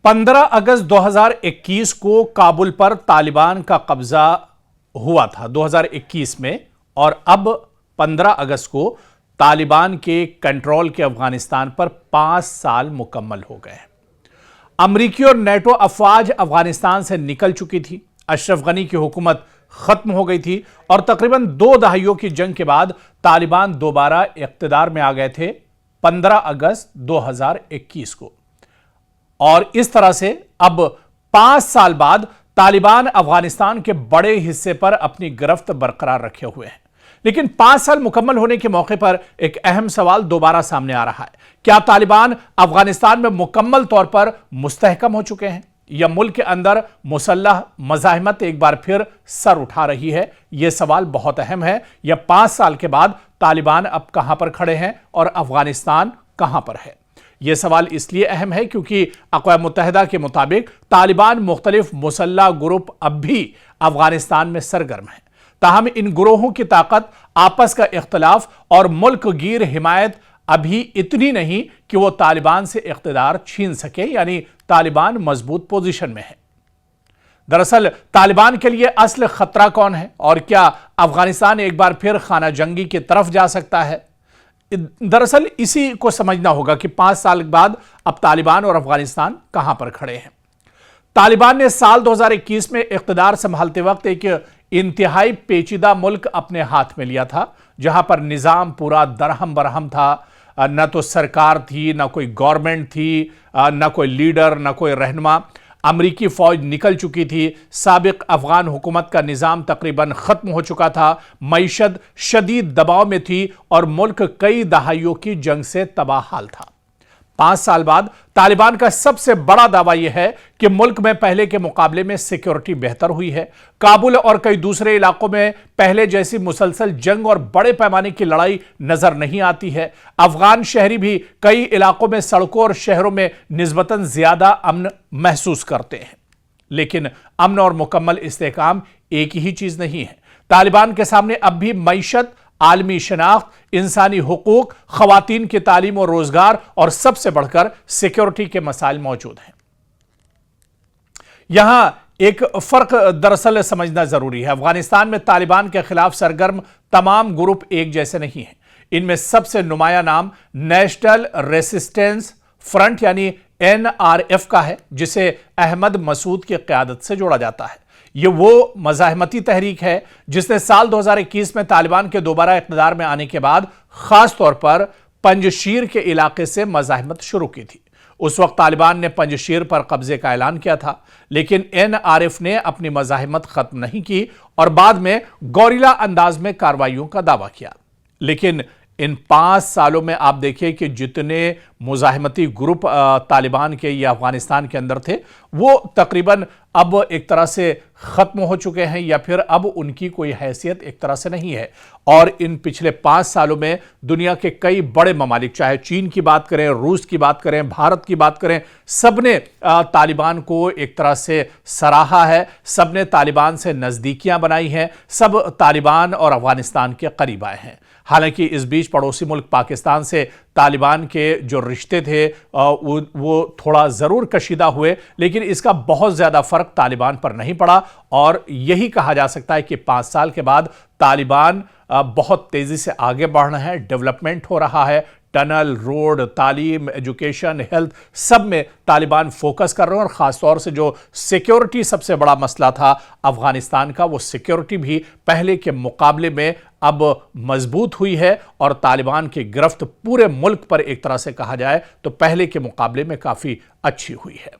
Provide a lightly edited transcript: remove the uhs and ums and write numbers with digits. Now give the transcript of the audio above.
15 अगस्त 2021 को काबुल पर तालिबान का कब्जा हुआ था 2021 में, और अब 15 अगस्त को तालिबान के कंट्रोल के अफगानिस्तान पर 5 साल मुकम्मल हो गए। अमरीकी और नेटो अफवाज अफगानिस्तान से निकल चुकी थी। अशरफ गनी की हुकूमत खत्म हो गई थी और तकरीबन 2 दहाइयों की जंग के बाद तालिबान दोबारा इख्तिदार में आ गए थे 15 अगस्त 2021 को। और इस तरह से अब 5 साल बाद तालिबान अफगानिस्तान के बड़े हिस्से पर अपनी गिरफ्त बरकरार रखे हुए हैं। लेकिन 5 साल मुकम्मल होने के मौके पर एक अहम सवाल दोबारा सामने आ रहा है। क्या तालिबान अफगानिस्तान में मुकम्मल तौर पर मुस्तहकम हो चुके हैं, या मुल्क के अंदर मुसल्लह मज़ाहिमत एक बार फिर सर उठा रही है? यह सवाल बहुत अहम है। या 5 साल के बाद तालिबान अब कहां पर खड़े हैं और अफगानिस्तान कहां पर है? यह सवाल इसलिए अहम है क्योंकि अक़वाम मुत्तहिदा के मुताबिक तालिबान मुख्तलिफ मुसल्लह ग्रुप अब भी अफगानिस्तान में सरगर्म है। ताहम इन ग्रोहों की ताकत, आपस का इख्तलाफ और मुल्क गिर हिमायत अभी इतनी नहीं कि वो तालिबान से इख्तिदार छीन सके, यानी तालिबान मजबूत पोजीशन में है। दरअसल तालिबान के लिए असल खतरा कौन है, और क्या अफगानिस्तान एक बार फिर खाना जंगी की तरफ जा सकता है? दरअसल इसी को समझना होगा कि 5 साल बाद अब तालिबान और अफगानिस्तान कहां पर खड़े हैं। तालिबान ने साल 2021 में इख्तिदार संभालते वक्त एक इंतहाई पेचीदा मुल्क अपने हाथ में लिया था, जहां पर निजाम पूरा दरहम बरहम था। न तो सरकार थी, न कोई गवर्नमेंट थी, न कोई लीडर, न कोई रहनुमा। अमरीकी फौज निकल चुकी थी। साबिक अफगान हुकूमत का निजाम तकरीबन खत्म हो चुका था। मईशत शदीद दबाव में थी और मुल्क कई दहाइयों की जंग से तबाह हाल था। 5 साल बाद तालिबान का सबसे बड़ा दावा यह है कि मुल्क में पहले के मुकाबले में सिक्योरिटी बेहतर हुई है। काबुल और कई दूसरे इलाकों में पहले जैसी मुसलसल जंग और बड़े पैमाने की लड़ाई नजर नहीं आती है। अफगान शहरी भी कई इलाकों में सड़कों और शहरों में निस्बतन ज्यादा अमन महसूस करते हैं। लेकिन अमन और मुकम्मल इस्तेहकाम एक ही चीज नहीं है। तालिबान के सामने अब भी मईशत, आलमी शनाख्त, इंसानी हुकूक, खवातीन की तालीम और रोजगार और सबसे बढ़कर सिक्योरिटी के मसाइल मौजूद हैं। यहां एक फर्क दरअसल समझना जरूरी है। अफगानिस्तान में तालिबान के खिलाफ सरगर्म तमाम ग्रुप एक जैसे नहीं हैं। इनमें सबसे नुमाया नाम नेशनल रेसिस्टेंस फ्रंट यानी NRF का है, जिसे अहमद मसूद की क़यादत से जोड़ा जाता है। यह वो मज़ाहिमती तहरीक है जिसने साल 2021 में तालिबान के दोबारा इक़्तिदार में आने के बाद खास तौर पर पंजशीर के इलाके से मज़ाहिमत शुरू की थी। उस वक्त तालिबान ने पंजशीर पर कब्जे का ऐलान किया था, लेकिन NRF ने अपनी मज़ाहिमत खत्म नहीं की और बाद में गौरिला अंदाज में कार्रवाइयों का दावा किया। लेकिन इन 5 सालों में आप देखिए कि जितने मुजाहिमती ग्रुप तालिबान के या अफगानिस्तान के अंदर थे, वो तकरीबन अब एक तरह से खत्म हो चुके हैं, या फिर अब उनकी कोई हैसियत एक तरह से नहीं है। और इन पिछले 5 सालों में दुनिया के कई बड़े ममालिक, चाहे चीन की बात करें, रूस की बात करें, भारत की बात करें, सबने तालिबान को एक तरह से सराहा है। सबने तालिबान से नज़दीकियां बनाई हैं। सब तालिबान और अफगानिस्तान के करीब आए हैं। हालांकि इस बीच पड़ोसी मुल्क पाकिस्तान से तालिबान के जो रिश्ते थे वो थोड़ा ज़रूर कशीदा हुए, लेकिन इसका बहुत ज़्यादा फ़र्क तालिबान पर नहीं पड़ा। और यही कहा जा सकता है कि 5 साल के बाद तालिबान बहुत तेज़ी से आगे बढ़ रहे हैं, डेवलपमेंट हो रहा है। टनल, रोड, तालीम, एजुकेशन, हेल्थ, सब में तालिबान फोकस कर रहे हैं। और ख़ासतौर से जो सिक्योरिटी सबसे बड़ा मसला था अफगानिस्तान का, वो सिक्योरिटी भी पहले के मुकाबले में अब मजबूत हुई है। और तालिबान की गिरफ्त पूरे मुल्क पर एक तरह से कहा जाए तो पहले के मुकाबले में काफ़ी अच्छी हुई है।